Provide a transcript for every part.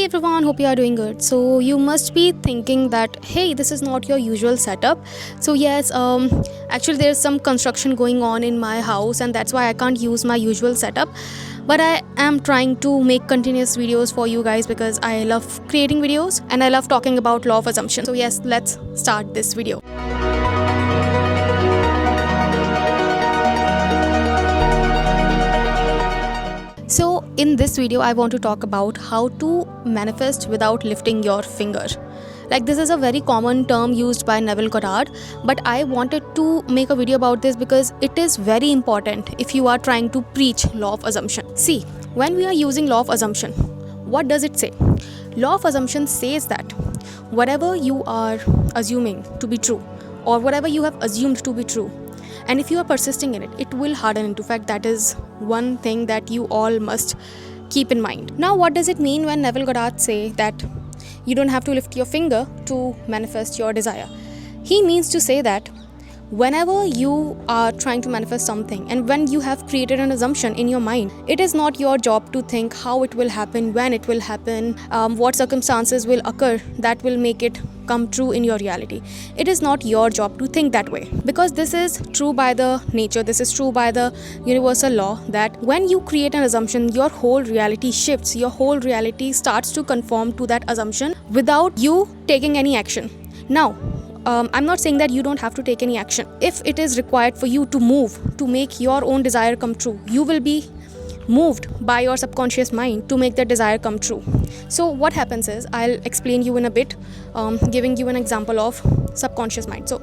Hey everyone, hope you are doing good. So you must be thinking that hey, this is not your usual setup. So yes, actually there's some construction going on in my house and that's why I can't use my usual setup. But I am trying to make continuous videos for you guys because I love creating videos and I love talking about law of assumption. So yes, let's start this video. So in this video, I want to talk about how to manifest without lifting your finger. Like this is a very common term used by Neville Goddard, but I wanted to make a video about this because it is very important if you are trying to preach law of assumption. See, when we are using law of assumption, what does it say? Law of assumption says that whatever you are assuming to be true or whatever you have assumed to be true, and if you are persisting in it, it will harden into fact. That is one thing that you all must keep in mind. Now, what does it mean when Neville Goddard say that you don't have to lift your finger to manifest your desire? He means to say that whenever you are trying to manifest something and when you have created an assumption in your mind, it is not your job to think how it will happen, when it will happen, what circumstances will occur that will make it come true in your reality. It is not your job to think that way, because this is true by the nature, this is true by the universal law that when you create an assumption, your whole reality shifts, your whole reality starts to conform to that assumption without you taking any action. Now, I'm not saying that you don't have to take any action. If it is required for you to move, to make your own desire come true, you will be moved by your subconscious mind to make that desire come true. So what happens is, I'll explain you in a bit, giving you an example of subconscious mind. So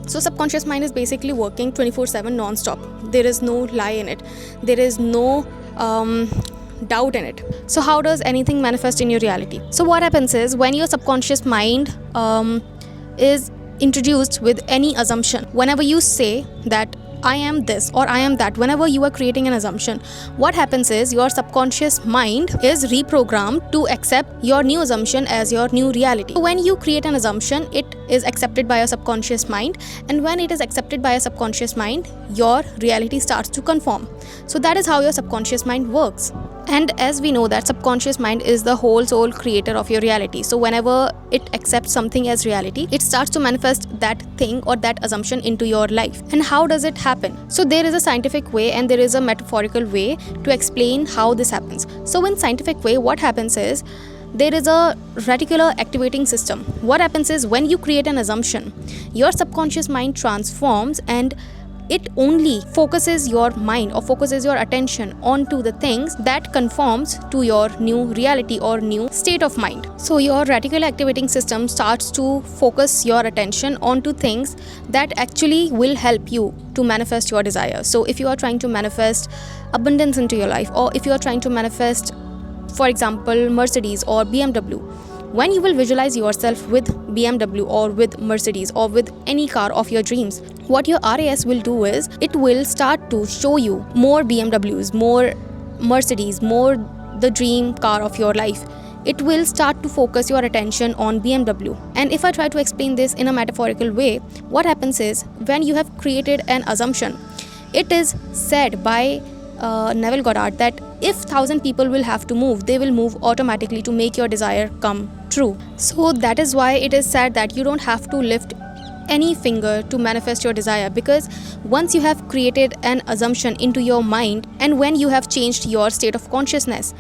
subconscious mind is basically working 24/7 non-stop. There is no lie in it. There is no doubt in it. So how does anything manifest in your reality? So what happens is, when your subconscious mind is introduced with any assumption, whenever you say that I am this or I am that, whenever you are creating an assumption, what happens is your subconscious mind is reprogrammed to accept your new assumption as your new reality. So when you create an assumption, it is accepted by your subconscious mind, and when it is accepted by your subconscious mind, your reality starts to conform. So that is how your subconscious mind works. And as we know that subconscious mind is the whole soul creator of your reality. So whenever it accepts something as reality, it starts to manifest that thing or that assumption into your life. And how does it happen? So there is a scientific way and there is a metaphorical way to explain how this happens. So in scientific way, what happens is, there is a reticular activating system. What happens is, when you create an assumption, your subconscious mind transforms and it only focuses your mind or focuses your attention onto the things that conforms to your new reality or new state of mind. So your reticular activating system starts to focus your attention onto things that actually will help you to manifest your desire. So if you are trying to manifest abundance into your life, or if you are trying to manifest, for example, Mercedes or BMW, when you will visualize yourself with BMW or with Mercedes or with any car of your dreams, what your RAS will do is, it will start to show you more BMWs, more Mercedes, more the dream car of your life. It will start to focus your attention on BMW. And if I try to explain this in a metaphorical way, what happens is, when you have created an assumption, it is said by Neville Goddard that if 1,000 people will have to move, they will move automatically to make your desire come true. So that is why it is said that you don't have to lift any finger to manifest your desire, because once you have created an assumption into your mind and when you have changed your state of consciousness,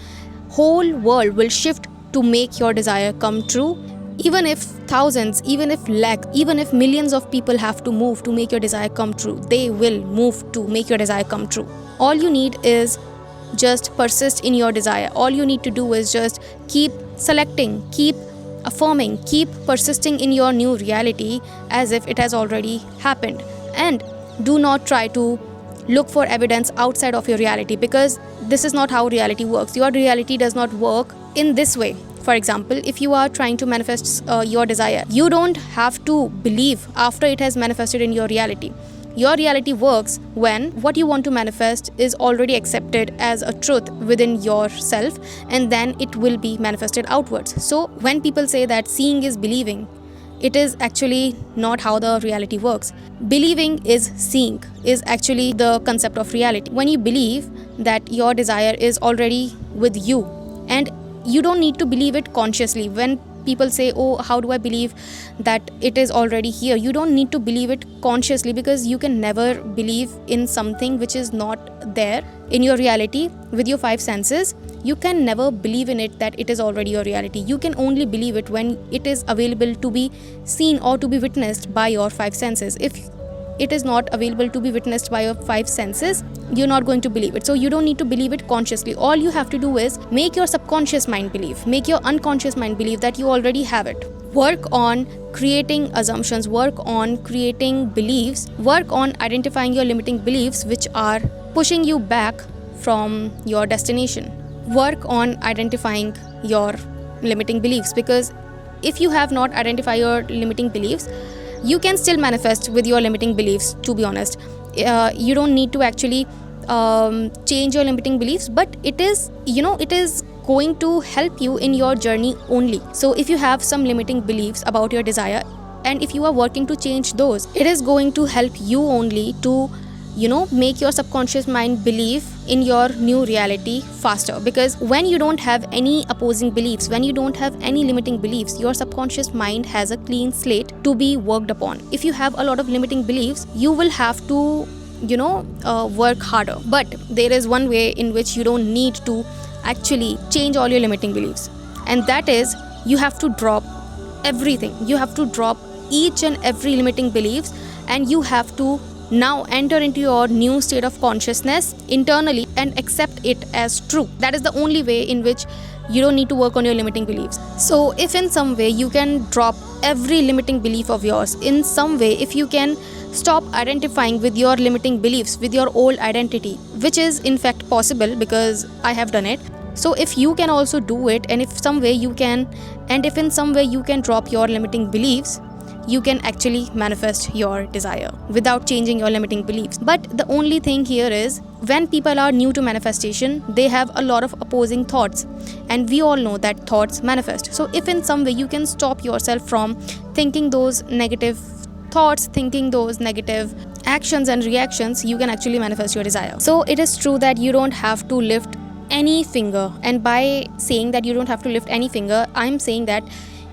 whole world will shift to make your desire come true. Even if thousands, even if lakh, even if millions of people have to move to make your desire come true, they will move to make your desire come true. All you need is just persist in your desire. All you need to do is just keep selecting, keep affirming, keep persisting in your new reality as if it has already happened. And do not try to look for evidence outside of your reality, because this is not how reality works. Your reality does not work in this way. For example, if you are trying to manifest your desire, you don't have to believe after it has manifested in your reality. Your reality works when what you want to manifest is already accepted as a truth within yourself, and then it will be manifested outwards. So when people say that seeing is believing, it is actually not how the reality works. Believing is seeing, is actually the concept of reality. When you believe that your desire is already with you and you don't need to believe it consciously. When people say, oh, how do I believe that it is already here, you don't need to believe it consciously, because you can never believe in something which is not there in your reality with your five senses. You can never believe in it that it is already your reality. You can only believe it when it is available to be seen or to be witnessed by your five senses. If it is not available to be witnessed by your five senses, you're not going to believe it. So you don't need to believe it consciously. All you have to do is make your subconscious mind believe, make your unconscious mind believe that you already have it. Work on creating assumptions, work on creating beliefs, work on identifying your limiting beliefs which are pushing you back from your destination. Work on identifying your limiting beliefs, because if you have not identified your limiting beliefs, you can still manifest with your limiting beliefs, to be honest. You don't need to actually change your limiting beliefs, but it is going to help you in your journey only. So if you have some limiting beliefs about your desire, and if you are working to change those, it is going to help you only to make your subconscious mind believe in your new reality faster. Because when you don't have any opposing beliefs, when you don't have any limiting beliefs, your subconscious mind has a clean slate to be worked upon. If you have a lot of limiting beliefs, you will have to work harder. But there is one way in which you don't need to actually change all your limiting beliefs, and that is you have to drop everything. You have to drop each and every limiting beliefs, and you have to now enter into your new state of consciousness internally and accept it as true. That is the only way in which you don't need to work on your limiting beliefs. So if in some way you can drop every limiting belief of yours, in some way if you can stop identifying with your limiting beliefs, with your old identity, which is in fact possible because I have done it. So if you can also do it, and if in some way you can drop your limiting beliefs, you can actually manifest your desire without changing your limiting beliefs. But the only thing here is, when people are new to manifestation, they have a lot of opposing thoughts, and we all know that thoughts manifest. So if in some way you can stop yourself from thinking those negative thoughts, thinking those negative actions and reactions, you can actually manifest your desire. So it is true that you don't have to lift any finger, and by saying that you don't have to lift any finger, I'm saying that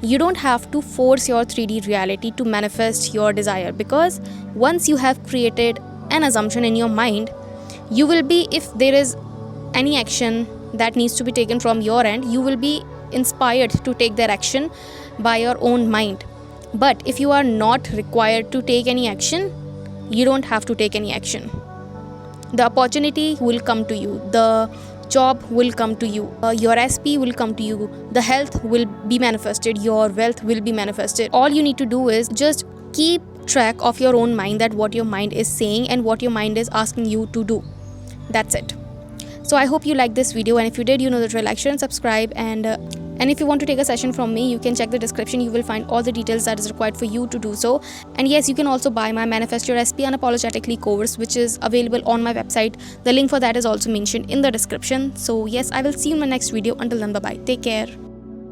you don't have to force your 3D reality to manifest your desire, because once you have created an assumption in your mind, you will be, if there is any action that needs to be taken from your end, you will be inspired to take that action by your own mind. But if you are not required to take any action, you don't have to take any action. The opportunity will come to you, the job will come to you, your SP will come to you, the health will be manifested, your wealth will be manifested. All you need to do is just keep track of your own mind, that what your mind is saying and what your mind is asking you to do. That's it. So I hope you liked this video, and if you did, you know the drill. Like, share and subscribe, and if you want to take a session from me, you can check the description. You will find all the details that is required for you to do so. And yes, you can also buy my Manifest Your SP Unapologetically course, which is available on my website. The link for that is also mentioned in the description. So yes, I will see you in my next video. Until then, bye bye, take care.